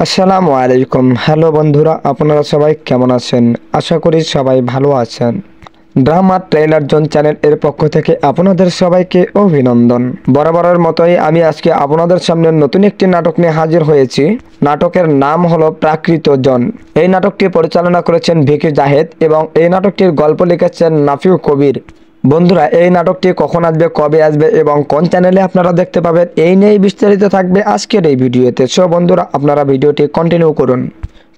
আসসালামু আলাইকুম। হ্যালো বন্ধুরা, আপনারা সবাই কেমন আছেন? আশা করি সবাই ভালো আছেন। ড্রামা ট্রেলার জোন চ্যানেল এর পক্ষ থেকে আপনাদের সবাইকে অভিনন্দন। বরাবরের মতোই আমি আজকে আপনাদের সামনে নতুন একটি নাটক নিয়ে হাজির হয়েছি। নাটকের নাম হলো প্রাকৃত জন। এই নাটকটি পরিচালনা করেছেন ভিকি জাহেদ এবং এই নাটকটির গল্প লিখেছেন নাফিউ কবির। বন্ধুরা, এই নাটকটি কখন আসবে, কবে আসবে এবং কোন চ্যানেলে আপনারা দেখতে পাবেন, এই নিয়েই বিস্তারিত থাকবে আজকের এই ভিডিওতে। সো বন্ধুরা, আপনারা ভিডিওটি কন্টিনিউ করুন।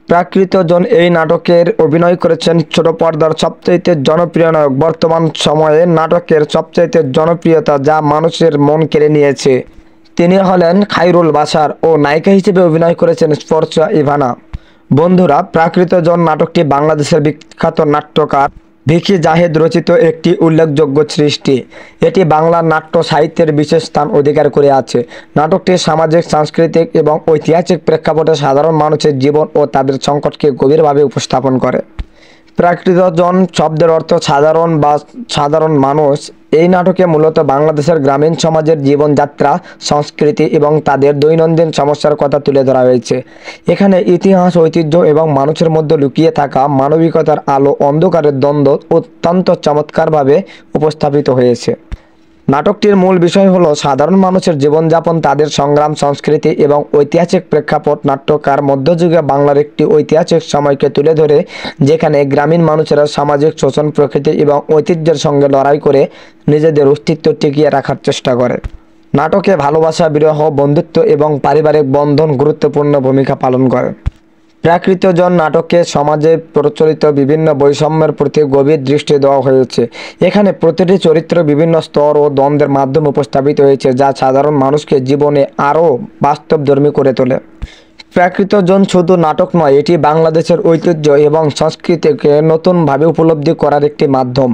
প্রাকৃত জন এই নাটকের অভিনয় করেছেন ছোট পর্দার সবচাইতে জনপ্রিয় নায়ক। বর্তমান সময়ে নাটকের সবচাইতে জনপ্রিয়তা যা মানুষের মন কেড়ে নিয়েছে তিনি হলেন খায়রুল বাশার ও নায়িকা হিসেবে অভিনয় করেছেন স্পর্শা ইভানা। বন্ধুরা, প্রাকৃত জন নাটকটি বাংলাদেশের বিখ্যাত নাট্যকার ভিকি জাহেদ রচিত একটি উল্লেখযোগ্য সৃষ্টি। এটি বাংলা নাট্য সাহিত্যের বিশেষ স্থান অধিকার করে আছে। নাটকটি সামাজিক, সাংস্কৃতিক এবং ঐতিহাসিক প্রেক্ষাপটে সাধারণ মানুষের জীবন ও তাদের সংকটকে গভীরভাবে উপস্থাপন করে। প্রাকৃত জন শব্দের অর্থ সাধারণ বা সাধারণ মানুষ। এই নাটকে মূলত বাংলাদেশের গ্রামীণ সমাজের জীবনযাত্রা, সংস্কৃতি এবং তাদের দৈনন্দিন সমস্যার কথা তুলে ধরা হয়েছে। এখানে ইতিহাস, ঐতিহ্য এবং মানুষের মধ্যে লুকিয়ে থাকা মানবিকতার আলো অন্ধকারের দ্বন্দ্ব অত্যন্ত চমৎকারভাবে উপস্থাপিত হয়েছে। নাটকটির মূল বিষয় হলো সাধারণ মানুষের জীবনযাপন, তাদের সংগ্রাম, সংস্কৃতি এবং ঐতিহাসিক প্রেক্ষাপট। নাট্যকার মধ্যযুগে বাংলার একটি ঐতিহাসিক সময়কে তুলে ধরে, যেখানে গ্রামীণ মানুষেরা সামাজিক শোষণ, প্রকৃতি এবং ঐতিহ্যের সঙ্গে লড়াই করে নিজেদের অস্তিত্ব টিকিয়ে রাখার চেষ্টা করে। নাটকে ভালোবাসা, বিরহ, বন্ধুত্ব এবং পারিবারিক বন্ধন গুরুত্বপূর্ণ ভূমিকা পালন করে। প্রাকৃত জন নাটকে সমাজে প্রচলিত বিভিন্ন বৈষম্যের প্রতি গভীর দৃষ্টি দেওয়া হয়েছে। এখানে প্রতিটি চরিত্র বিভিন্ন স্তর ও দ্বন্দ্বের মাধ্যমে উপস্থাপিত হয়েছে, যা সাধারণ মানুষকে জীবনে আরও বাস্তবধর্মী করে তোলে। প্রাকৃত জন শুধু নাটক নয়, এটি বাংলাদেশের ঐতিহ্য এবং সংস্কৃতিকে নতুনভাবে উপলব্ধি করার একটি মাধ্যম।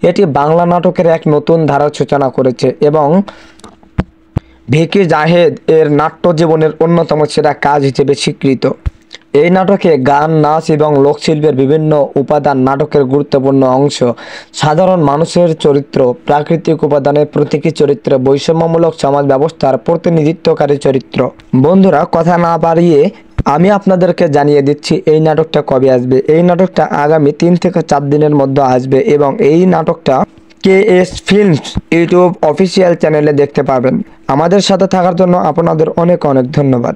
এটি বাংলা নাটকের এক নতুন ধারার সূচনা করেছে এবং ভিকি জাহেদ এর নাট্য জীবনের অন্যতম সেরা কাজ হিসেবে স্বীকৃত। এই নাটকে গান, নাচ এবং লোকশিল্পের বিভিন্ন উপাদান নাটকের গুরুত্বপূর্ণ অংশ। সাধারণ মানুষের চরিত্র, প্রাকৃতিক উপাদানের প্রতীকী চরিত্র, বৈষম্যমূলক সমাজ ব্যবস্থার প্রতিনিধিত্বকারী চরিত্র। বন্ধুরা, কথা না বাড়িয়ে আমি আপনাদেরকে জানিয়ে দিচ্ছি এই নাটকটা কবে আসবে। এই নাটকটা আগামী 3 থেকে 4 দিনের মধ্যে আসবে এবং এই নাটকটা KS ফিল্মস ইউটিউব অফিসিয়াল চ্যানেলে দেখতে পাবেন। আমাদের সাথে থাকার জন্য আপনাদের অনেক অনেক ধন্যবাদ।